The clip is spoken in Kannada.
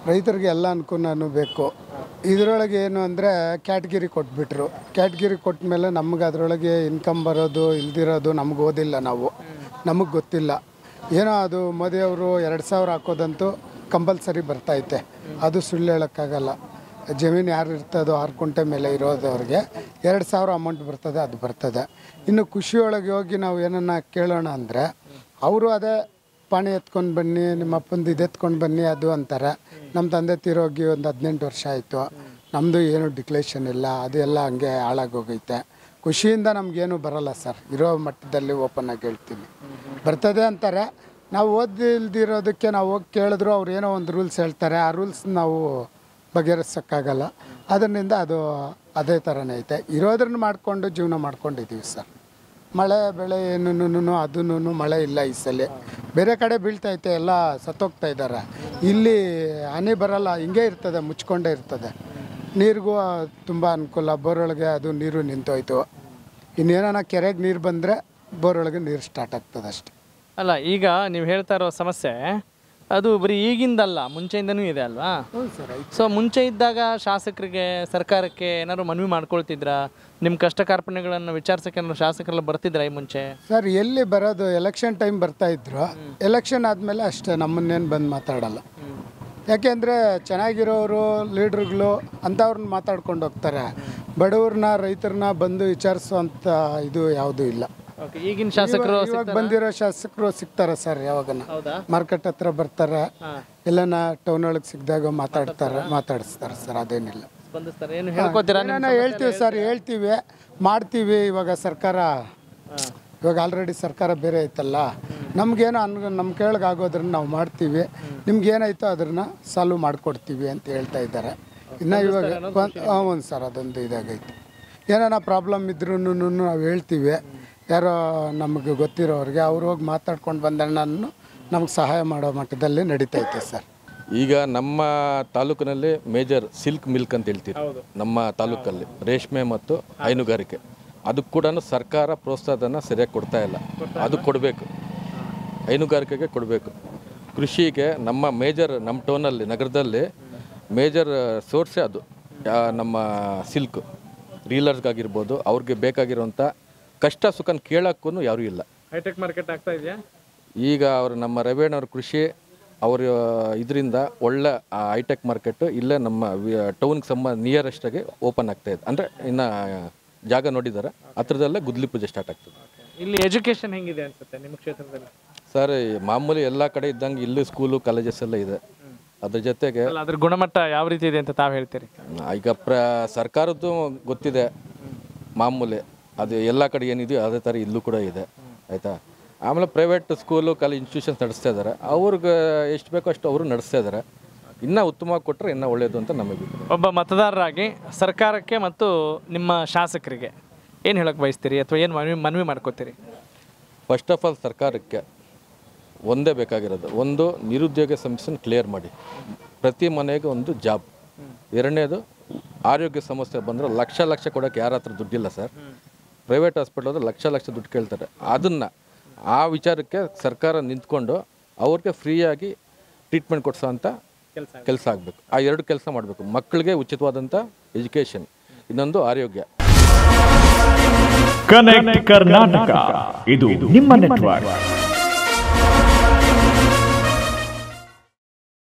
ರೈತರಿಗೆ ಎಲ್ಲ ಅನುಕೂಲನೂ ಬೇಕು. ಇದರೊಳಗೆ ಏನು ಅಂದರೆ ಕ್ಯಾಟಗಿರಿ ಕೊಟ್ಬಿಟ್ರು. ಕ್ಯಾಟಗಿರಿ ಕೊಟ್ಟ ಮೇಲೆ ನಮ್ಗೆ ಅದರೊಳಗೆ ಇನ್ಕಮ್ ಬರೋದು ಇಲ್ದಿರೋದು ನಮ್ಗೆ ಓದಿಲ್ಲ, ನಮಗೆ ಗೊತ್ತಿಲ್ಲ. ಏನೋ ಅದು ಮೋದಿಯವರು 2000 ಹಾಕೋದಂತೂ ಕಂಪಲ್ಸರಿ ಬರ್ತೈತೆ, ಅದು ಸುಳ್ಳು ಹೇಳೋಕ್ಕಾಗಲ್ಲ. ಜಮೀನು ಯಾರು ಇರ್ತದೋ 6 ಕುಂಟೆ ಮೇಲೆ ಇರೋದವ್ರಿಗೆ 2000 ಅಮೌಂಟ್ ಬರ್ತದೆ, ಅದು ಬರ್ತದೆ. ಇನ್ನು ಖುಷಿಯೊಳಗೆ ಹೋಗಿ ನಾವು ಏನನ್ನ ಕೇಳೋಣ ಅಂದರೆ ಅವರು ಅದೇ ಪಾಣಿ ಎತ್ಕೊಂಡು ಬನ್ನಿ, ನಿಮ್ಮ ಅಪ್ಪಂದು ಇದು ಎತ್ಕೊಂಡು ಬನ್ನಿ ಅದು ಅಂತಾರೆ. ನಮ್ಮ ತಂದೆ ತೀರೋಗಿ ಒಂದು 18 ವರ್ಷ ಆಯಿತು, ನಮ್ಮದು ಏನು ಡಿಕ್ಲೇಷನ್ ಇಲ್ಲ, ಅದು ಎಲ್ಲ ಹಂಗೆ ಹಾಳಾಗೋಗೈತೆ. ಖುಷಿಯಿಂದ ನಮಗೇನು ಬರೋಲ್ಲ ಸರ್, ಇರೋ ಮಟ್ಟದಲ್ಲಿ ಓಪನ್ ಆಗಿ ಹೇಳ್ತೀನಿ. ಬರ್ತದೆ ಅಂತಾರೆ, ನಾವು ಓದಿಲ್ದಿರೋದಕ್ಕೆ ನಾವು ಹೋಗಿ ಕೇಳಿದ್ರು ಅವ್ರು ಏನೋ ಒಂದು ರೂಲ್ಸ್ ಹೇಳ್ತಾರೆ, ಆ ರೂಲ್ಸ್ ನಾವು ಬಗೆಹರಿಸೋಕ್ಕಾಗಲ್ಲ. ಅದರಿಂದ ಅದು ಅದೇ ಥರನೇ ಐತೆ. ಇರೋದ್ರನ್ನ ಮಾಡಿಕೊಂಡು ಜೀವನ ಮಾಡ್ಕೊಂಡಿದ್ದೀವಿ ಸರ್. ಮಳೆ ಬೆಳೆ ಏನೂ ಅದೂ ಮಳೆ ಇಲ್ಲ ಈ ಸಲ. ಬೇರೆ ಕಡೆ ಬೀಳ್ತೈತೆ, ಎಲ್ಲ ಸತ್ತೋಗ್ತಾ ಇದ್ದಾರೆ. ಇಲ್ಲಿ ಹನಿ ಬರಲ್ಲ, ಹಿಂಗೆ ಇರ್ತದೆ, ಮುಚ್ಕೊಂಡೇ ಇರ್ತದೆ. ನೀರಿಗೂ ತುಂಬ ಅನುಕೂಲ. ಬೋರೊಳಗೆ ಅದು ನೀರು ನಿಂತೋಯ್ತು. ಇನ್ನೇನ ಕೆರೆಗೆ ನೀರು ಬಂದರೆ ಬೋರೊಳಗೆ ನೀರು ಸ್ಟಾರ್ಟ್ ಆಗ್ತದೆ ಅಷ್ಟೆ. ಅಲ್ಲ, ಈಗ ನೀವು ಹೇಳ್ತಾ ಇರೋ ಸಮಸ್ಯೆ ಅದು ಬರೀ ಈಗಿಂದಲ್ಲ, ಮುಂಚೆಯಿಂದನೂ ಇದೆ ಅಲ್ವಾ? ಸೊ ಮುಂಚೆ ಇದ್ದಾಗ ಶಾಸಕರಿಗೆ, ಸರ್ಕಾರಕ್ಕೆ ಏನಾದ್ರು ಮನವಿ ಮಾಡ್ಕೊಳ್ತಿದ್ರಾ? ನಿಮ್ಮ ಕಷ್ಟ ಕಾರ್ಪಣ್ಯಗಳನ್ನು ವಿಚಾರಿಸೋಕೆ ಏನಾದ್ರು ಶಾಸಕರೆಲ್ಲ ಬರ್ತಿದ್ರಾ ಈ ಮುಂಚೆ? ಸರ್ ಎಲ್ಲಿ ಬರೋದು, ಎಲೆಕ್ಷನ್ ಟೈಮ್ ಬರ್ತಾಯಿದ್ರು. ಎಲೆಕ್ಷನ್ ಆದಮೇಲೆ ಅಷ್ಟೇ, ನಮ್ಮನ್ನೇನು ಬಂದು ಮಾತಾಡಲ್ಲ. ಯಾಕೆಂದರೆ ಚೆನ್ನಾಗಿರೋರು ಲೀಡ್ರುಗಳು ಅಂಥವ್ರನ್ನ ಮಾತಾಡ್ಕೊಂಡು ಹೋಗ್ತಾರೆ. ಬಡವ್ರನ್ನ ರೈತರನ್ನ ಬಂದು ವಿಚಾರಿಸುವಂಥ ಇದು ಯಾವುದೂ ಇಲ್ಲ. ಈಗಿನ ಶಾಸಕರು ಬಂದಿರೋ ಶಾಸಕರು ಸಿಗ್ತಾರೆ ಸರ್, ಯಾವಾಗನ ಮಾರ್ಕೆಟ್ ಹತ್ರ ಬರ್ತಾರೆ, ಎಲ್ಲನ ಟೌನ್ ಒಳಗೆ ಸಿಕ್ಕಿದಾಗ ಮಾತಾಡಿಸ್ತಾರೆ ಸರ್. ಅದೇನಿಲ್ಲ, ಹೇಳ್ತೀವಿ ಸರ್, ಹೇಳ್ತೀವಿ, ಮಾಡ್ತೀವಿ. ಇವಾಗ ಸರ್ಕಾರ, ಇವಾಗ ಆಲ್ರೆಡಿ ಸರ್ಕಾರ ಬೇರೆ ಐತಲ್ಲ, ನಮಗೇನೋ ನಮ್ಮ ಕೇಳಗೆ ಆಗೋದ್ರನ್ನ ನಾವು ಮಾಡ್ತೀವಿ, ನಿಮ್ಗೇನಾಯ್ತೋ ಅದನ್ನ ಸಾಲ್ವ್ ಮಾಡಿಕೊಡ್ತೀವಿ ಅಂತ ಹೇಳ್ತಾ ಇದ್ದಾರೆ. ಇನ್ನು ಇವಾಗ ಒಂದು ಸರ್ ಅದೊಂದು ಇದಾಗೈತೆ. ಏನಾನ ಪ್ರಾಬ್ಲಮ್ ಇದ್ರೂ ನಾವು ಹೇಳ್ತೀವಿ. ಯಾರೋ ನಮಗೆ ಗೊತ್ತಿರೋರಿಗೆ ಅವ್ರು ಹೋಗಿ ಮಾತಾಡ್ಕೊಂಡು ಬಂದಣ್ಣನ್ನು ನಮಗೆ ಸಹಾಯ ಮಾಡೋ ಮಟ್ಟದಲ್ಲಿ ನಡೀತೈತೆ ಸರ್. ಈಗ ನಮ್ಮ ತಾಲೂಕಿನಲ್ಲಿ ಮೇಜರ್ ಸಿಲ್ಕ್ ಮಿಲ್ಕ್ ಅಂತ ಹೇಳ್ತೀವಿ. ನಮ್ಮ ತಾಲೂಕಲ್ಲಿ ರೇಷ್ಮೆ ಮತ್ತು ಹೈನುಗಾರಿಕೆ, ಅದಕ್ಕೆ ಕೂಡ ಸರ್ಕಾರ ಪ್ರೋತ್ಸಾಹನ ಸರಿಯಾಗಿ ಕೊಡ್ತಾ ಇಲ್ಲ. ಅದು ಕೊಡಬೇಕು, ಹೈನುಗಾರಿಕೆಗೆ ಕೊಡಬೇಕು. ಕೃಷಿಗೆ ನಮ್ಮ ಟೌನಲ್ಲಿ, ನಗರದಲ್ಲಿ ಮೇಜರ್ ಸೋರ್ಸೇ ಅದು ನಮ್ಮ ಸಿಲ್ಕ್. ರೀಲರ್ಸ್ಗಾಗಿರ್ಬೋದು, ಅವ್ರಿಗೆ ಬೇಕಾಗಿರೋಂಥ ಕಷ್ಟ ಸುಖನ ಕೇಳೋಕ್ಕೂ ಯಾರೂ ಇಲ್ಲ. ಹೈಟೆಕ್ ಮಾರ್ಕೆಟ್ ಆಗ್ತಾ ಇದೆಯಾ ಈಗ? ಅವರು ನಮ್ಮ ರವೇಣವ್ರ ಕೃಷಿ ಅವ್ರ ಇದರಿಂದ ಒಳ್ಳೆ ಹೈಟೆಕ್ ಮಾರ್ಕೆಟು ಇಲ್ಲೇ ನಮ್ಮ ಟೌನ್ಗೆ ನಿಯರೆಸ್ಟಾಗಿ ಓಪನ್ ಆಗ್ತಾಯಿದೆ. ಅಂದರೆ ಇನ್ನು ಜಾಗ ನೋಡಿದ್ದಾರೆ, ಹತ್ರದಲ್ಲೇ ಗುದ್ಲಿ ಪೂಜೆ ಸ್ಟಾರ್ಟ್ ಆಗ್ತದೆ. ಇಲ್ಲಿ ಎಜುಕೇಷನ್ ಹೆಂಗಿದೆ ಅನ್ಸುತ್ತೆ ನಿಮ್ಮ ಕ್ಷೇತ್ರದಲ್ಲಿ? ಸರ್ ಮಾಮೂಲಿ ಎಲ್ಲ ಕಡೆ ಇದ್ದಂಗೆ ಇಲ್ಲಿ ಸ್ಕೂಲು ಕಾಲೇಜಸ್ ಎಲ್ಲ ಇದೆ. ಅದ್ರ ಜೊತೆಗೆ ಅದ್ರ ಗುಣಮಟ್ಟ ಯಾವ ರೀತಿ ಇದೆ ಅಂತ ತಾವು ಹೇಳ್ತೀರಿ? ಈಗ ಸರ್ಕಾರದ್ದು ಗೊತ್ತಿದೆ, ಮಾಮೂಲಿ ಅದು ಎಲ್ಲ ಕಡೆ ಏನಿದೆಯೋ ಅದೇ ಥರ ಇಲ್ಲೂ ಕೂಡ ಇದೆ, ಆಯಿತಾ? ಆಮೇಲೆ ಪ್ರೈವೇಟ್ ಸ್ಕೂಲು ಕಾಲೇಜ್ ಇನ್ಸ್ಟಿಟ್ಯೂಷನ್ಸ್ ನಡೆಸ್ತಾ ಇದ್ದಾರೆ. ಅವ್ರಿಗೆ ಎಷ್ಟು ಬೇಕೋ ಅಷ್ಟು ಅವರು ನಡೆಸ್ತಾ ಇದ್ದಾರೆ. ಇನ್ನೂ ಉತ್ತಮವಾಗಿ ಕೊಟ್ಟರೆ ಇನ್ನೂ ಒಳ್ಳೆಯದು ಅಂತ ನಮಗೆ. ಒಬ್ಬ ಮತದಾರರಾಗಿ ಸರ್ಕಾರಕ್ಕೆ ಮತ್ತು ನಿಮ್ಮ ಶಾಸಕರಿಗೆ ಏನು ಹೇಳಕ್ಕೆ ಬಯಸ್ತೀರಿ ಅಥವಾ ಏನು ಮನವಿ ಮಾಡ್ಕೋತೀರಿ? ಫಸ್ಟ್ ಆಫ್ ಆಲ್ ಸರ್ಕಾರಕ್ಕೆ ಒಂದೇ ಬೇಕಾಗಿರೋದು, ಒಂದು ನಿರುದ್ಯೋಗ ಸಮಸ್ಯೆನ ಕ್ಲಿಯರ್ ಮಾಡಿ, ಪ್ರತಿ ಮನೆಗೆ ಒಂದು ಜಾಬ್. ಎರಡನೇದು ಆರೋಗ್ಯ ಸಮಸ್ಯೆ ಬಂದರೆ ಲಕ್ಷ ಕೊಡೋಕ್ಕೆ ಯಾರ ಹತ್ರ ದುಡ್ಡಿಲ್ಲ ಸರ್. ಪ್ರೈವೇಟ್ ಹಾಸ್ಪಿಟ್ಲ್ ಹೋದ್ರೆ ಲಕ್ಷ ದುಡ್ಡು ಕೇಳ್ತಾರೆ. ಅದನ್ನು ಆ ವಿಚಾರಕ್ಕೆ ಸರ್ಕಾರ ನಿಂತ್ಕೊಂಡು ಅವ್ರಿಗೆ ಫ್ರೀಯಾಗಿ ಟ್ರೀಟ್ಮೆಂಟ್ ಕೊಡಿಸೋ ಅಂಥ ಕೆಲಸ ಆಗಬೇಕು. ಆ ಎರಡು ಕೆಲಸ ಮಾಡಬೇಕು. ಮಕ್ಕಳಿಗೆ ಉಚಿತವಾದಂಥ ಎಜುಕೇಷನ್, ಇನ್ನೊಂದು ಆರೋಗ್ಯ. ಕನೆಕ್ಟ್ ಕರ್ನಾಟಕ, ಇದು ನಿಮ್ಮ ನೆಟ್ವರ್ಕ್.